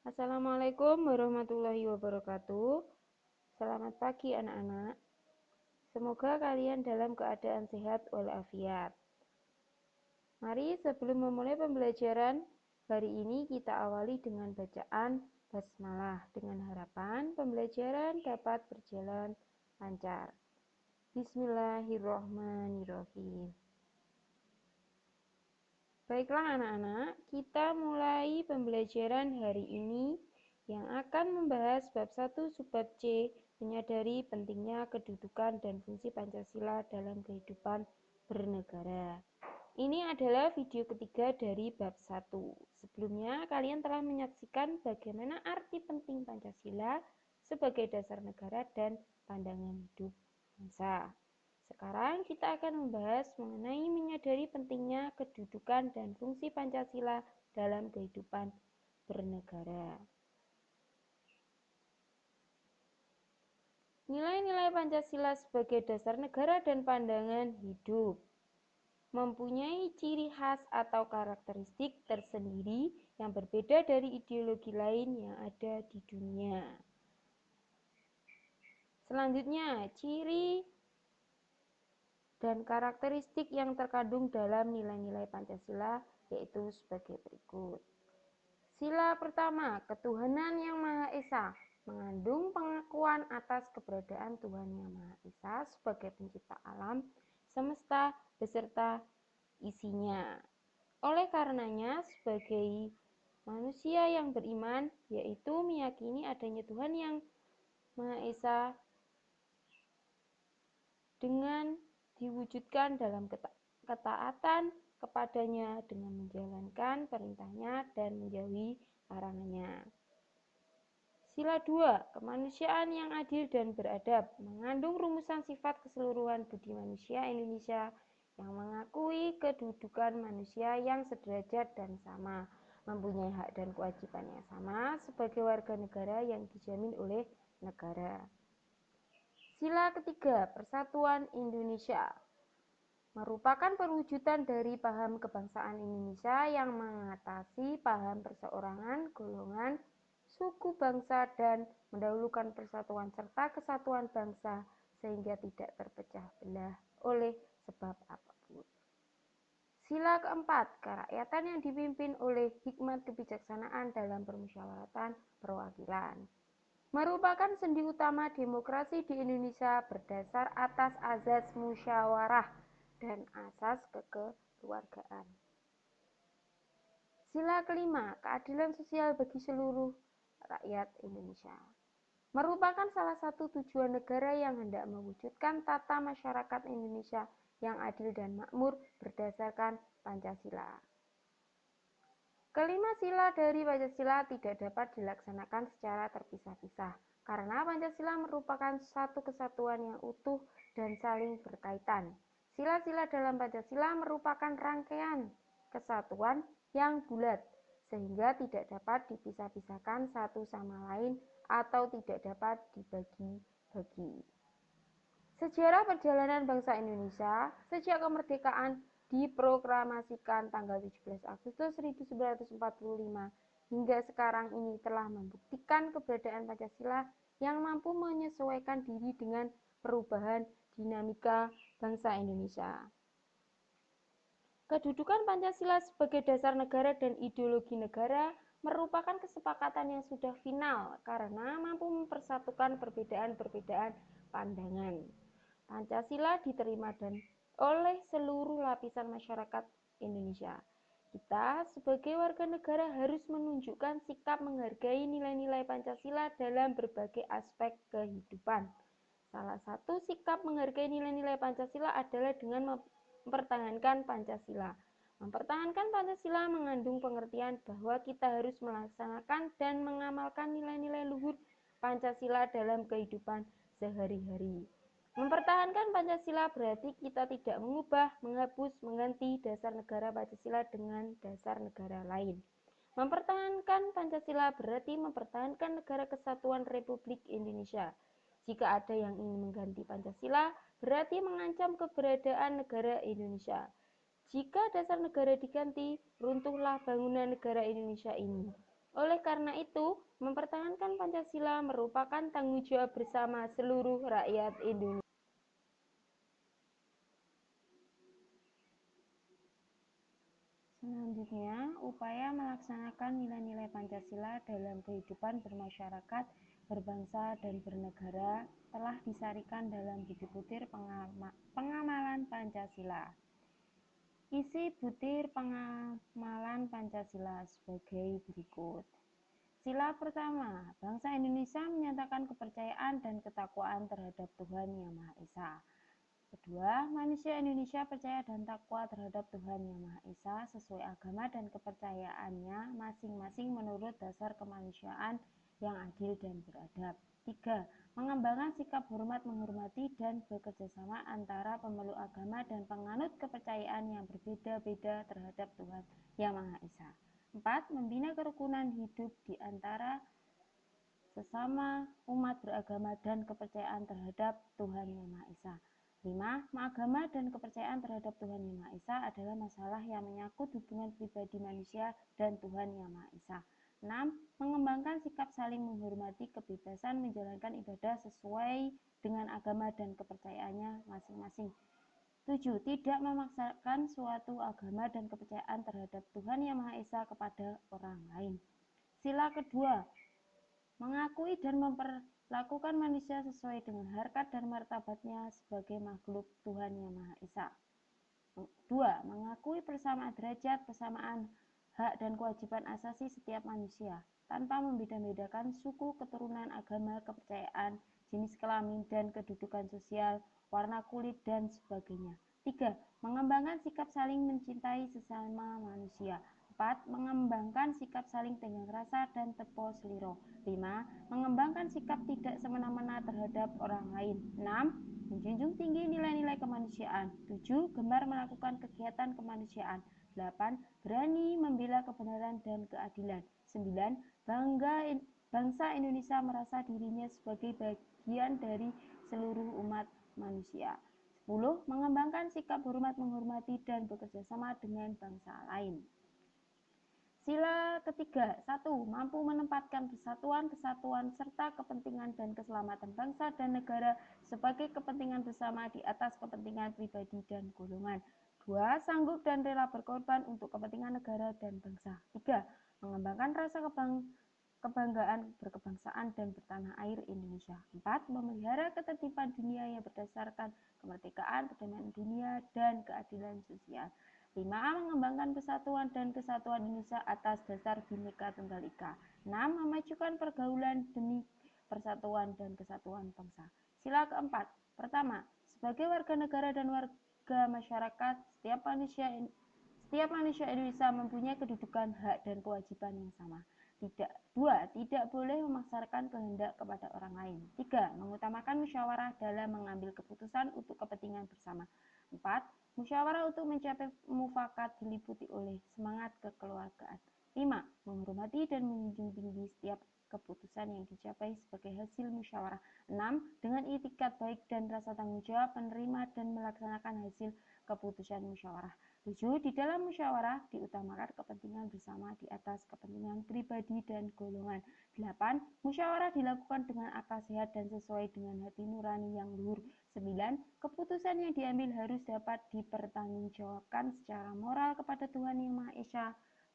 Assalamualaikum warahmatullahi wabarakatuh. Selamat pagi anak-anak. Semoga kalian dalam keadaan sehat walafiat. Mari sebelum memulai pembelajaran hari ini kita awali dengan bacaan basmalah dengan harapan pembelajaran dapat berjalan lancar. Bismillahirrahmanirrahim. Baiklah anak-anak, kita mulai pembelajaran hari ini yang akan membahas bab 1 subbab C, menyadari pentingnya kedudukan dan fungsi Pancasila dalam kehidupan bernegara. Ini adalah video ketiga dari bab 1. Sebelumnya, kalian telah menyaksikan bagaimana arti penting Pancasila sebagai dasar negara dan pandangan hidup bangsa. Sekarang kita akan membahas mengenai menyadari pentingnya kedudukan dan fungsi Pancasila dalam kehidupan bernegara. Nilai-nilai Pancasila sebagai dasar negara dan pandangan hidup mempunyai ciri khas atau karakteristik tersendiri yang berbeda dari ideologi lain yang ada di dunia. Selanjutnya, ciri dan karakteristik yang terkandung dalam nilai-nilai Pancasila yaitu sebagai berikut. Sila pertama, ketuhanan yang Maha Esa, mengandung pengakuan atas keberadaan Tuhan yang Maha Esa sebagai pencipta alam semesta beserta isinya. Oleh karenanya, sebagai manusia yang beriman, yaitu meyakini adanya Tuhan yang Maha Esa dengan diwujudkan dalam ketaatan kepadanya dengan menjalankan perintahnya dan menjauhi larangannya. Sila 2, kemanusiaan yang adil dan beradab, mengandung rumusan sifat keseluruhan budi manusia Indonesia yang mengakui kedudukan manusia yang sederajat dan sama, mempunyai hak dan kewajiban yang sama sebagai warga negara yang dijamin oleh negara. Sila ketiga, persatuan Indonesia, merupakan perwujudan dari paham kebangsaan Indonesia yang mengatasi paham perseorangan, golongan, suku bangsa dan mendahulukan persatuan serta kesatuan bangsa sehingga tidak terpecah belah oleh sebab apapun. Sila keempat, kerakyatan yang dipimpin oleh hikmat kebijaksanaan dalam permusyawaratan perwakilan, merupakan sendi utama demokrasi di Indonesia berdasar atas azas musyawarah dan asas kekeluargaan. Sila kelima, keadilan sosial bagi seluruh rakyat Indonesia, merupakan salah satu tujuan negara yang hendak mewujudkan tata masyarakat Indonesia yang adil dan makmur berdasarkan Pancasila. Kelima sila dari Pancasila tidak dapat dilaksanakan secara terpisah-pisah, karena Pancasila merupakan satu kesatuan yang utuh dan saling berkaitan. Sila-sila dalam Pancasila merupakan rangkaian kesatuan yang bulat, sehingga tidak dapat dipisah-pisahkan satu sama lain atau tidak dapat dibagi-bagi. Sejarah perjalanan bangsa Indonesia sejak kemerdekaan diproklamasikan tanggal 17 Agustus 1945 hingga sekarang ini telah membuktikan keberadaan Pancasila yang mampu menyesuaikan diri dengan perubahan dinamika bangsa Indonesia. Kedudukan Pancasila sebagai dasar negara dan ideologi negara merupakan kesepakatan yang sudah final karena mampu mempersatukan perbedaan-perbedaan pandangan. Pancasila diterima oleh seluruh lapisan masyarakat Indonesia. Kita sebagai warga negara harus menunjukkan sikap menghargai nilai-nilai Pancasila dalam berbagai aspek kehidupan. Salah satu sikap menghargai nilai-nilai Pancasila adalah dengan mempertahankan Pancasila. Mempertahankan Pancasila mengandung pengertian bahwa kita harus melaksanakan dan mengamalkan nilai-nilai luhur Pancasila dalam kehidupan sehari-hari. Mempertahankan Pancasila berarti kita tidak mengubah, menghapus, mengganti dasar negara Pancasila dengan dasar negara lain. Mempertahankan Pancasila berarti mempertahankan Negara Kesatuan Republik Indonesia. Jika ada yang ingin mengganti Pancasila, berarti mengancam keberadaan negara Indonesia. Jika dasar negara diganti, runtuhlah bangunan negara Indonesia ini. Oleh karena itu, mempertahankan Pancasila merupakan tanggung jawab bersama seluruh rakyat Indonesia. Selanjutnya, upaya melaksanakan nilai-nilai Pancasila dalam kehidupan bermasyarakat, berbangsa, dan bernegara telah disarikan dalam butir-butir pengamalan Pancasila. Isi butir pengamalan Pancasila sebagai berikut. Sila pertama, bangsa Indonesia menyatakan kepercayaan dan ketakwaan terhadap Tuhan Yang Maha Esa. Kedua, manusia Indonesia percaya dan takwa terhadap Tuhan Yang Maha Esa sesuai agama dan kepercayaannya masing-masing menurut dasar kemanusiaan yang adil dan beradab. Tiga, mengembangkan sikap hormat menghormati dan bekerjasama antara pemeluk agama dan penganut kepercayaan yang berbeda-beda terhadap Tuhan Yang Maha Esa. Empat, membina kerukunan hidup di antara sesama umat beragama dan kepercayaan terhadap Tuhan Yang Maha Esa. 5. Agama dan kepercayaan terhadap Tuhan Yang Maha Esa adalah masalah yang menyangkut hubungan pribadi manusia dan Tuhan Yang Maha Esa. 6. Mengembangkan sikap saling menghormati kebebasan menjalankan ibadah sesuai dengan agama dan kepercayaannya masing-masing. 7. Tidak memaksakan suatu agama dan kepercayaan terhadap Tuhan Yang Maha Esa kepada orang lain. Sila kedua, mengakui dan memperlakukan manusia sesuai dengan harkat dan martabatnya sebagai makhluk Tuhan Yang Maha Esa. 2. Mengakui persamaan derajat, persamaan hak dan kewajiban asasi setiap manusia, tanpa membeda-bedakan suku, keturunan, agama, kepercayaan, jenis kelamin, dan kedudukan sosial, warna kulit, dan sebagainya. 3. Mengembangkan sikap saling mencintai sesama manusia. 4. Mengembangkan sikap saling tenggang rasa dan tepo seliro. 5. Mengembangkan sikap tidak semena-mena terhadap orang lain. 6. Menjunjung tinggi nilai-nilai kemanusiaan. 7. Gemar melakukan kegiatan kemanusiaan. 8. Berani membela kebenaran dan keadilan. 9. Bangsa Indonesia merasa dirinya sebagai bagian dari seluruh umat manusia. 10. Mengembangkan sikap hormat menghormati dan bekerja sama dengan bangsa lain. Sila ketiga, 1. Mampu menempatkan persatuan, kesatuan, serta kepentingan dan keselamatan bangsa dan negara sebagai kepentingan bersama di atas kepentingan pribadi dan golongan. 2. Sanggup dan rela berkorban untuk kepentingan negara dan bangsa. 3. Mengembangkan rasa kebanggaan berkebangsaan dan bertanah air Indonesia. 4. Memelihara ketertiban dunia yang berdasarkan kemerdekaan, perdamaian dunia, dan keadilan sosial. 5. Mengembangkan persatuan dan kesatuan Indonesia atas dasar Bhinneka Tunggal Ika. 6. Memajukan pergaulan demi persatuan dan kesatuan bangsa. Sila keempat. Pertama, sebagai warga negara dan warga masyarakat, setiap manusia Indonesia mempunyai kedudukan, hak, dan kewajiban yang sama. 2. Tidak boleh memaksakan kehendak kepada orang lain. 3. Mengutamakan musyawarah dalam mengambil keputusan untuk kepentingan bersama. 4. Musyawarah untuk mencapai mufakat diliputi oleh semangat kekeluargaan. 5. Menghormati dan menjunjung tinggi setiap keputusan yang dicapai sebagai hasil musyawarah. 6. Dengan itikat baik dan rasa tanggung jawab menerima dan melaksanakan hasil keputusan musyawarah. 7. Di dalam musyawarah diutamakan kepentingan bersama di atas kepentingan pribadi dan golongan. 8. Musyawarah dilakukan dengan akal sehat dan sesuai dengan hati nurani yang luhur. 9. Keputusan yang diambil harus dapat dipertanggungjawabkan secara moral kepada Tuhan Yang Maha Esa,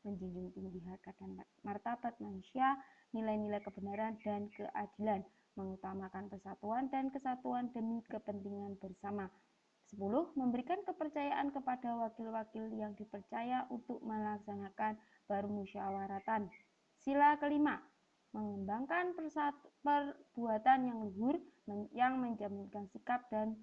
menjunjung tinggi harkat dan martabat manusia, nilai-nilai kebenaran dan keadilan, mengutamakan persatuan dan kesatuan demi kepentingan bersama. 10. Memberikan kepercayaan kepada wakil-wakil yang dipercaya untuk melaksanakan permusyawaratan. Sila kelima, mengembangkan perbuatan yang luhur yang mencerminkan sikap dan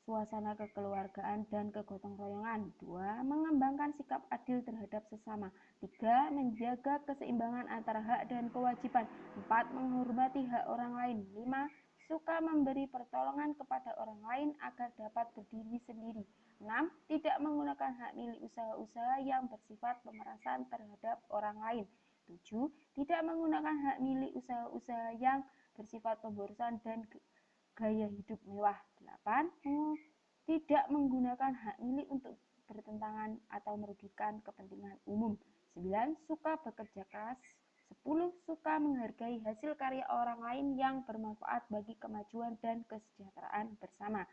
suasana kekeluargaan dan kegotong royongan. 2. Mengembangkan sikap adil terhadap sesama. 3. Menjaga keseimbangan antara hak dan kewajiban. 4. Menghormati hak orang lain. 5. Suka memberi pertolongan kepada orang lain agar dapat berdiri sendiri. 6. Tidak menggunakan hak milik usaha-usaha yang bersifat pemerasan terhadap orang lain. 7. Tidak menggunakan hak milik usaha-usaha yang bersifat pemborosan dan gaya hidup mewah. 8. Tidak menggunakan hak milik untuk bertentangan atau merugikan kepentingan umum. 9. Suka bekerja keras. 10. Suka menghargai hasil karya orang lain yang bermanfaat bagi kemajuan dan kesejahteraan bersama.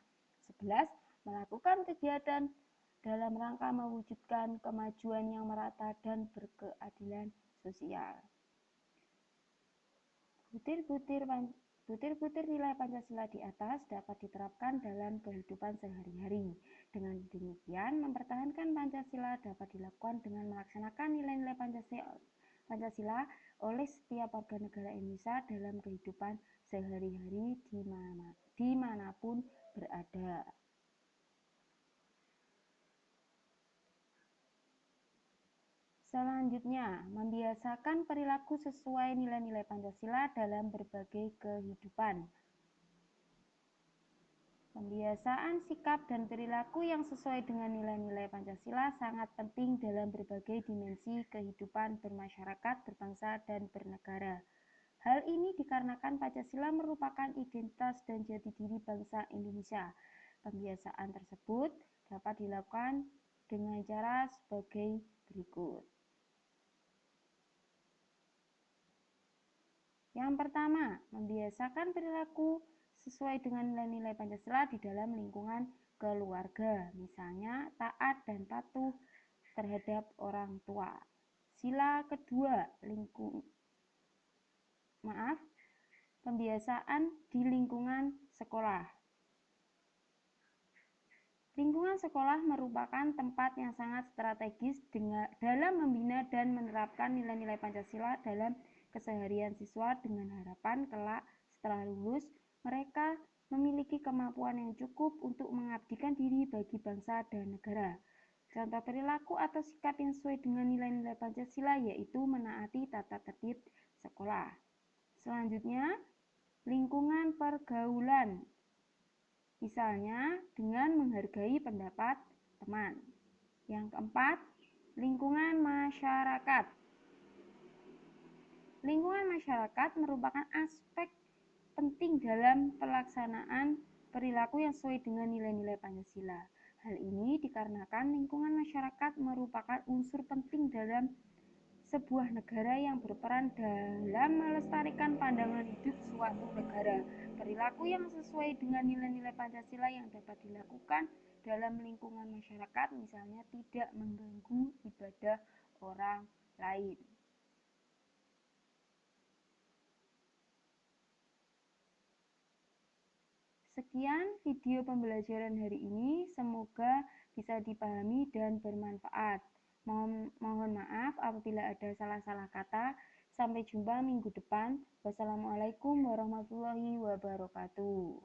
11. Melakukan kegiatan dalam rangka mewujudkan kemajuan yang merata dan berkeadilan sosial. Butir-butir nilai Pancasila di atas dapat diterapkan dalam kehidupan sehari-hari. Dengan demikian, mempertahankan Pancasila dapat dilakukan dengan melaksanakan nilai-nilai Pancasila oleh setiap warga negara Indonesia dalam kehidupan sehari-hari dimanapun berada. Selanjutnya, membiasakan perilaku sesuai nilai-nilai Pancasila dalam berbagai kehidupan. Pembiasaan sikap dan perilaku yang sesuai dengan nilai-nilai Pancasila sangat penting dalam berbagai dimensi kehidupan bermasyarakat, berbangsa, dan bernegara. Hal ini dikarenakan Pancasila merupakan identitas dan jati diri bangsa Indonesia. Pembiasaan tersebut dapat dilakukan dengan cara sebagai berikut. Yang pertama, membiasakan perilaku sesuai dengan nilai-nilai Pancasila di dalam lingkungan keluarga, misalnya taat dan patuh terhadap orang tua. Sila kedua, pembiasaan di lingkungan sekolah. Lingkungan sekolah merupakan tempat yang sangat strategis dalam membina dan menerapkan nilai-nilai Pancasila dalam keseharian siswa dengan harapan kelak setelah lulus mereka memiliki kemampuan yang cukup untuk mengabdikan diri bagi bangsa dan negara. Contoh perilaku atau sikap yang sesuai dengan nilai-nilai Pancasila yaitu menaati tata tertib sekolah. Selanjutnya, lingkungan pergaulan. Misalnya dengan menghargai pendapat teman. Yang keempat, lingkungan masyarakat. Lingkungan masyarakat merupakan aspek penting dalam pelaksanaan perilaku yang sesuai dengan nilai-nilai Pancasila. Hal ini dikarenakan lingkungan masyarakat merupakan unsur penting dalam sebuah negara yang berperan dalam melestarikan pandangan hidup suatu negara. Perilaku yang sesuai dengan nilai-nilai Pancasila yang dapat dilakukan dalam lingkungan masyarakat, misalnya tidak mengganggu ibadah orang lain. Sekian video pembelajaran hari ini, semoga bisa dipahami dan bermanfaat. Mohon maaf apabila ada salah-salah kata. Sampai jumpa minggu depan. Wassalamualaikum warahmatullahi wabarakatuh.